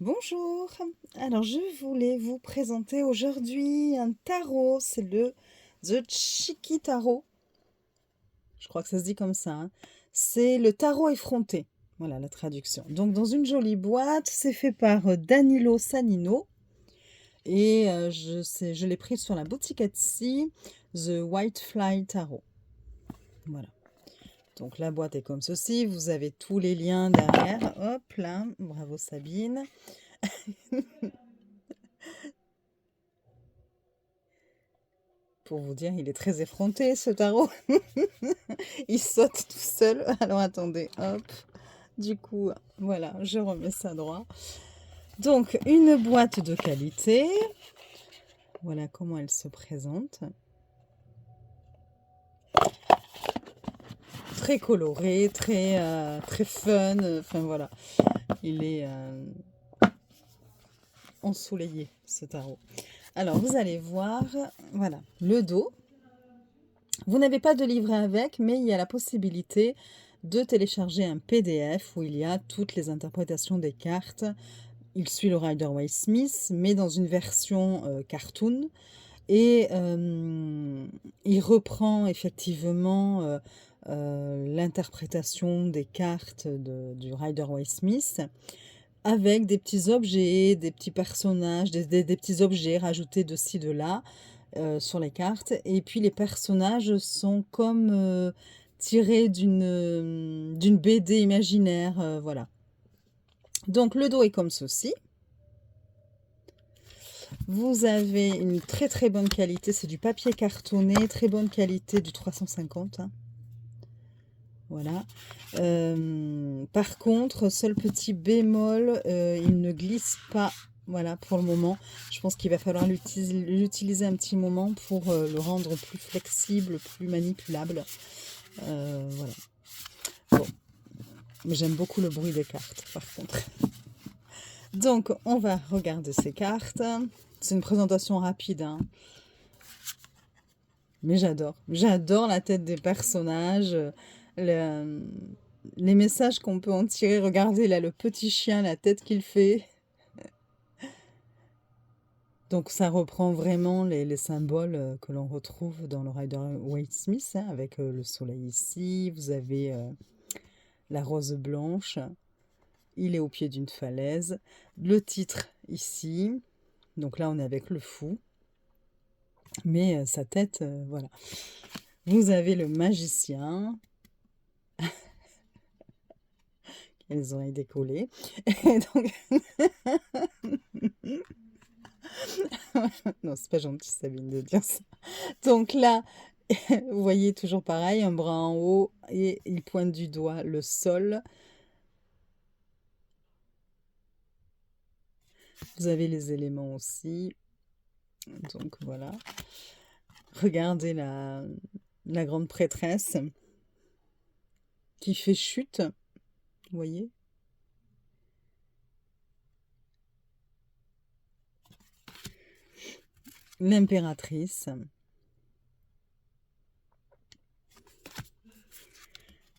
Bonjour, alors je voulais vous présenter aujourd'hui un tarot, c'est le The Chiki Tarot, je crois que ça se dit comme ça, hein. C'est le tarot effronté, voilà la traduction. Donc dans une jolie boîte, c'est fait par Danilo Sanino et je l'ai pris sur la boutique Etsy, The White Fly Tarot, voilà. Donc la boîte est comme ceci, vous avez tous les liens derrière, hop là, bravo Sabine. Pour vous dire, il est très effronté ce tarot. Il saute tout seul. Alors attendez, hop. Du coup, voilà, je remets ça droit. Donc, une boîte de qualité. Voilà comment elle se présente. Très coloré, très fun. Enfin voilà, il est ensoleillé ce tarot. Alors, vous allez voir, voilà, le dos. Vous n'avez pas de livret avec, mais il y a la possibilité de télécharger un PDF où il y a toutes les interprétations des cartes. Il suit le Rider-Waite Smith, mais dans une version cartoon. Et il reprend effectivement l'interprétation des cartes du Rider-Waite Smith avec des petits objets, des petits personnages, des petits objets rajoutés de ci, de là sur les cartes. Et puis les personnages sont comme tirés d'une BD imaginaire, voilà. Donc le dos est comme ceci. Vous avez une très très bonne qualité, c'est du papier cartonné, très bonne qualité, du 350. Hein. Voilà. Par contre, seul petit bémol, il ne glisse pas. Voilà, pour le moment. Je pense qu'il va falloir l'utiliser un petit moment pour le rendre plus flexible, plus manipulable. Voilà. Bon, mais j'aime beaucoup le bruit des cartes, par contre. Donc, on va regarder ces cartes. C'est une présentation rapide, hein. Mais j'adore. J'adore la tête des personnages, les messages qu'on peut en tirer. Regardez là, le petit chien, la tête qu'il fait. Donc ça reprend vraiment les symboles que l'on retrouve dans le Rider-Waite Smith, hein, avec le soleil ici. Vous avez la rose blanche. Il est au pied d'une falaise. Le titre ici. Donc là, on est avec le fou. Mais sa tête, voilà. Vous avez le magicien. Les oreilles décollées. Et donc... non, c'est pas gentil, Sabine, de dire ça. Donc là, vous voyez toujours pareil, un bras en haut et il pointe du doigt le sol. Vous avez les éléments aussi. Donc voilà. Regardez la grande prêtresse qui fait chute. Vous voyez? L'impératrice.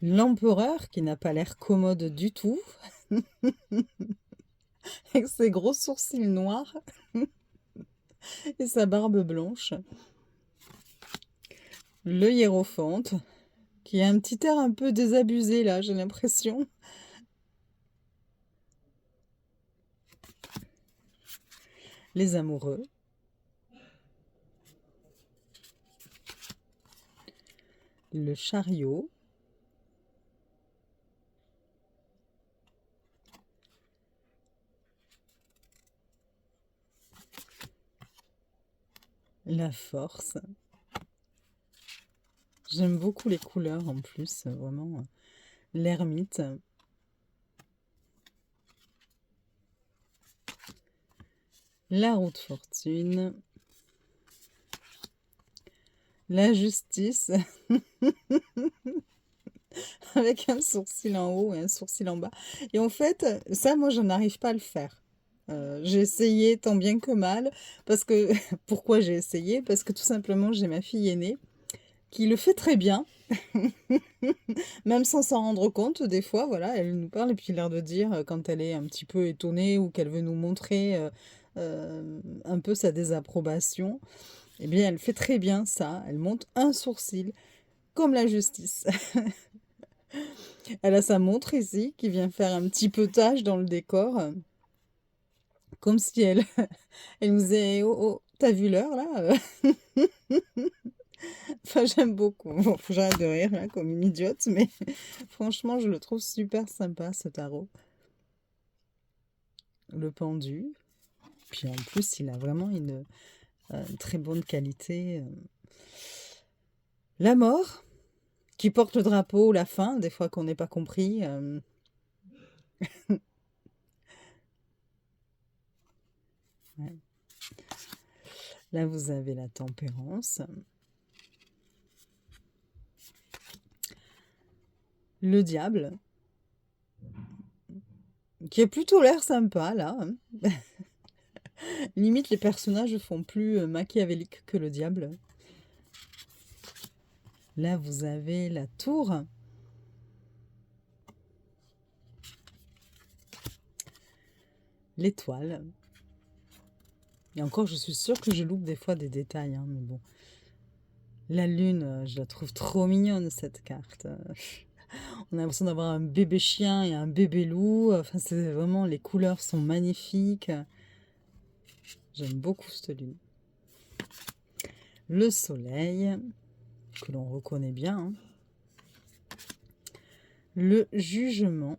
L'empereur qui n'a pas l'air commode du tout. Avec ses gros sourcils noirs et sa barbe blanche. Le hiérophante qui a un petit air un peu désabusé là, j'ai l'impression. Les amoureux. Le chariot. La force. J'aime beaucoup les couleurs en plus, vraiment. L'ermite. La roue de fortune. La justice. Avec un sourcil en haut et un sourcil en bas. Et en fait, ça, moi, je n'arrive pas à le faire. J'ai essayé tant bien que mal. Parce que, pourquoi j'ai essayé? Parce que tout simplement, j'ai ma fille aînée qui le fait très bien, même sans s'en rendre compte, des fois, voilà, elle nous parle et puis l'air de dire quand elle est un petit peu étonnée ou qu'elle veut nous montrer un peu sa désapprobation, eh bien, elle fait très bien ça, elle monte un sourcil, comme la justice. Elle a sa montre ici qui vient faire un petit peu tache dans le décor, comme si elle, elle nous disait, oh, oh, t'as vu l'heure là? Enfin, j'aime beaucoup. Bon, faut que j'arrête de rire là, comme une idiote, mais franchement, je le trouve super sympa ce tarot. Le pendu. Puis en plus, il a vraiment une très bonne qualité. La mort, qui porte le drapeau, la fin, des fois qu'on n'ait pas compris. Ouais. Là, vous avez la tempérance. Le diable, qui a plutôt l'air sympa, là. Hein. Limite, les personnages font plus machiavéliques que le diable. Là, vous avez la tour. L'étoile. Et encore, je suis sûre que je loupe des fois des détails, hein, mais bon. La lune, je la trouve trop mignonne, cette carte. On a l'impression d'avoir un bébé chien et un bébé loup. Enfin, c'est vraiment, les couleurs sont magnifiques. J'aime beaucoup cette lune. Le soleil, que l'on reconnaît bien. Hein. Le jugement.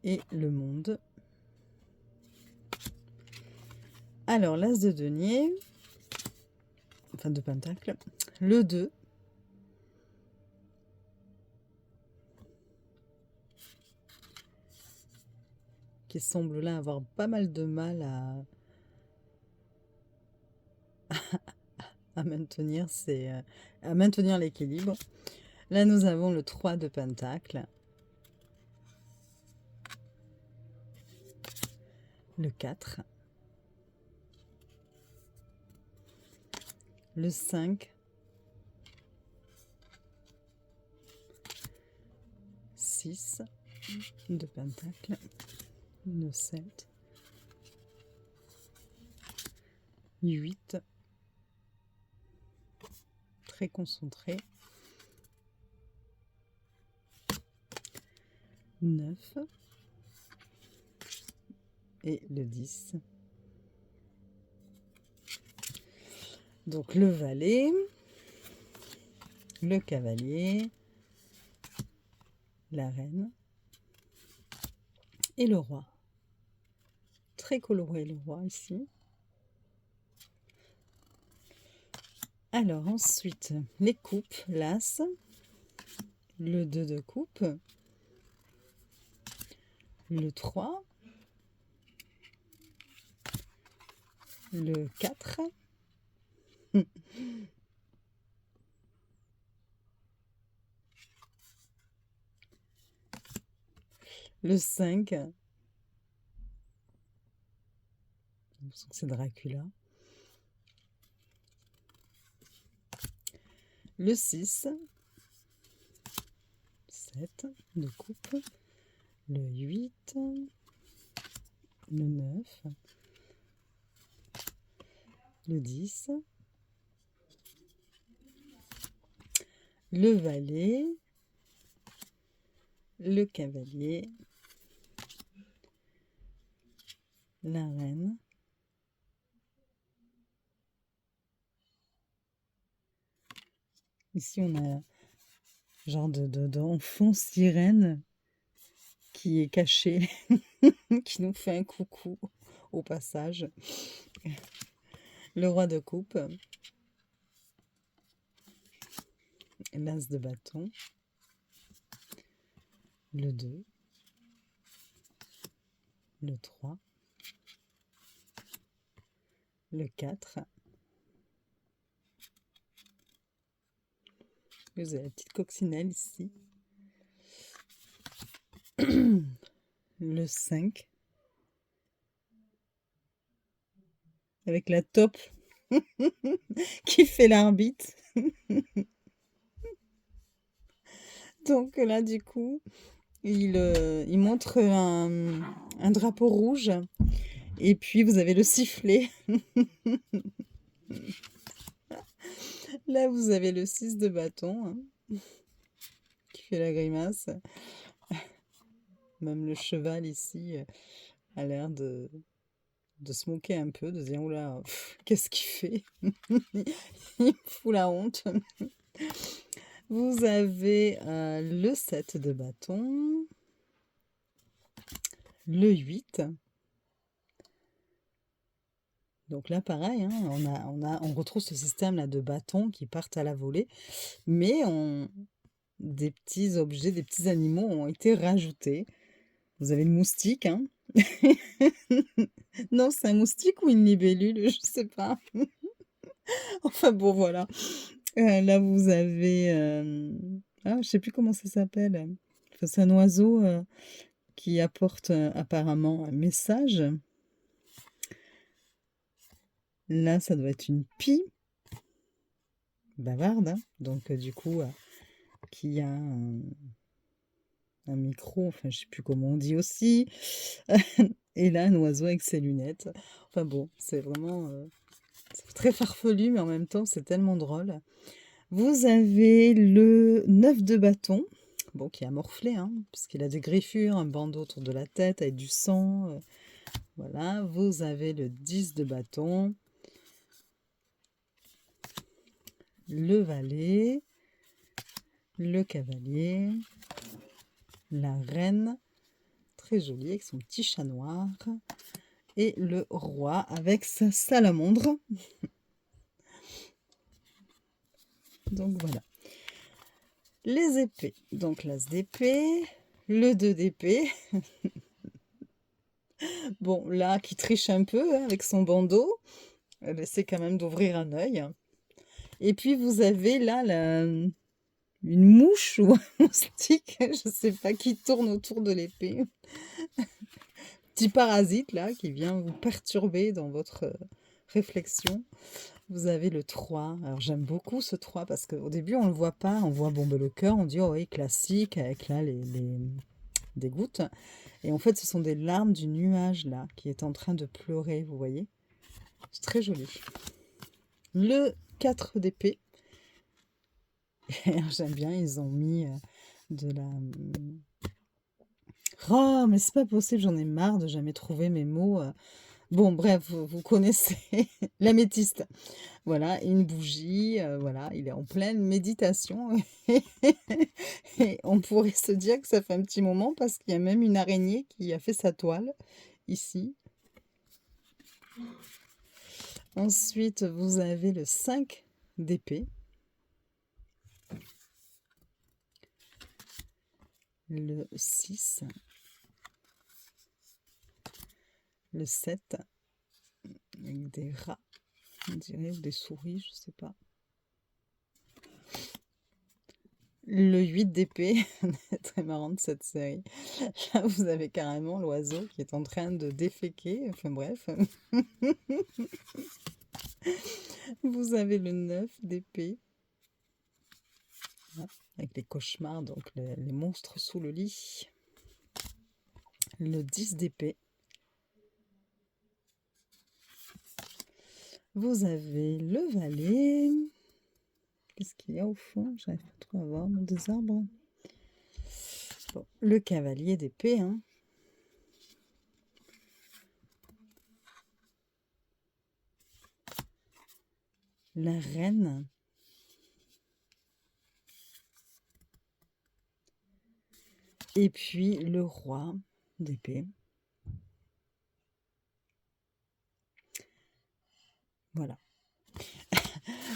Et le monde. Alors, l'as de denier, enfin de pentacle, le 2, qui semble là avoir pas mal de mal à maintenir, à maintenir l'équilibre. Là, nous avons le 3 de pentacle, le 4, le 5, 6 de pentacle, le 7, 8, très concentré, 9 et le 10. Donc le valet, le cavalier, la reine et le roi. Très coloré le roi ici. Alors ensuite, les coupes, l'as, le 2 de coupe, le 3, le 4, le 5, c'est Dracula, le 6, 7 de coupe, le 8, le 9, le 10, le valet, le cavalier, la reine, ici on a genre d'enfant sirène qui est caché, qui nous fait un coucou au passage. Le roi de coupe, l'as de bâton, le 2, le 3, le 4, vous avez la petite coccinelle ici, le 5, avec la taupe qui fait l'arbitre. Donc là, du coup, il montre un drapeau rouge. Et puis, vous avez le sifflet. Là, vous avez le 6 de bâton, hein, qui fait la grimace. Même le cheval ici a l'air de se moquer un peu, de se dire, oula, qu'est-ce qu'il fait? Il me fout la honte. Vous avez le 7 de bâton, le 8. Donc là, pareil, hein, on retrouve ce système-là de bâtons qui partent à la volée, mais des petits objets, des petits animaux ont été rajoutés. Vous avez le moustique, hein. Non, c'est un moustique ou une libellule, je sais pas. Enfin bon, voilà. Là, vous avez... je sais plus comment ça s'appelle. Enfin, c'est un oiseau qui apporte apparemment un message. Là, ça doit être une pie bavarde, hein. Donc du coup, qui a un micro, enfin je sais plus comment on dit aussi. Et là, un oiseau avec ses lunettes. Enfin bon, c'est vraiment c'est très farfelu, mais en même temps, c'est tellement drôle. Vous avez le 9 de bâton, bon, qui a morflé, hein, parce qu'il a des griffures, un bandeau autour de la tête avec du sang. Voilà, vous avez le 10 de bâton, le valet, le cavalier, la reine, très jolie avec son petit chat noir, et le roi avec sa salamandre. Donc voilà. Les épées, donc l'as d'épée, le 2 d'épée. Bon, là, qui triche un peu hein, avec son bandeau, elle essaie quand même d'ouvrir un œil. Et puis vous avez là une mouche ou un moustique, je sais pas, qui tourne autour de l'épée. Petit parasite là qui vient vous perturber dans votre réflexion. Vous avez le 3. Alors j'aime beaucoup ce 3 parce qu'au début on ne le voit pas. On voit bomber le cœur, on dit oh oui, classique avec là des gouttes. Et en fait ce sont des larmes du nuage là qui est en train de pleurer, vous voyez. C'est très joli. Le 4 d'épée. J'aime bien, ils ont mis de la... Oh, mais c'est pas possible, j'en ai marre de jamais trouver mes mots. Bon, bref, vous connaissez l'améthyste. Voilà, une bougie, voilà, il est en pleine méditation. Et on pourrait se dire que ça fait un petit moment parce qu'il y a même une araignée qui a fait sa toile ici. Ensuite, vous avez le 5 d'épée. Le 6. Le 7. Avec des rats, on dirait, ou des souris, je sais pas. Le 8 d'épée, très marrante cette série. Là, vous avez carrément l'oiseau qui est en train de déféquer. Enfin bref. Vous avez le 9 d'épée. Avec les cauchemars, donc les monstres sous le lit. Le 10 d'épée. Vous avez le valet. Qu'est-ce qu'il y a au fond? J'arrive pas trop à voir dans des arbres. Bon, le cavalier d'épée. Hein. La reine. Et puis le roi d'épée. Voilà.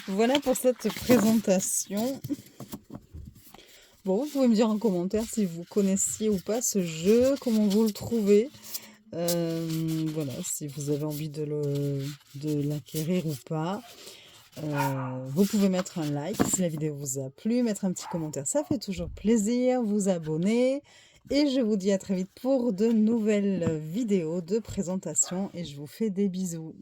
Voilà pour cette présentation. Bon, vous pouvez me dire en commentaire si vous connaissiez ou pas ce jeu, comment vous le trouvez. Voilà, si vous avez envie de l'acquérir ou pas. Vous pouvez mettre un like si la vidéo vous a plu, mettre un petit commentaire, ça fait toujours plaisir, vous abonner. Et je vous dis à très vite pour de nouvelles vidéos de présentation et je vous fais des bisous.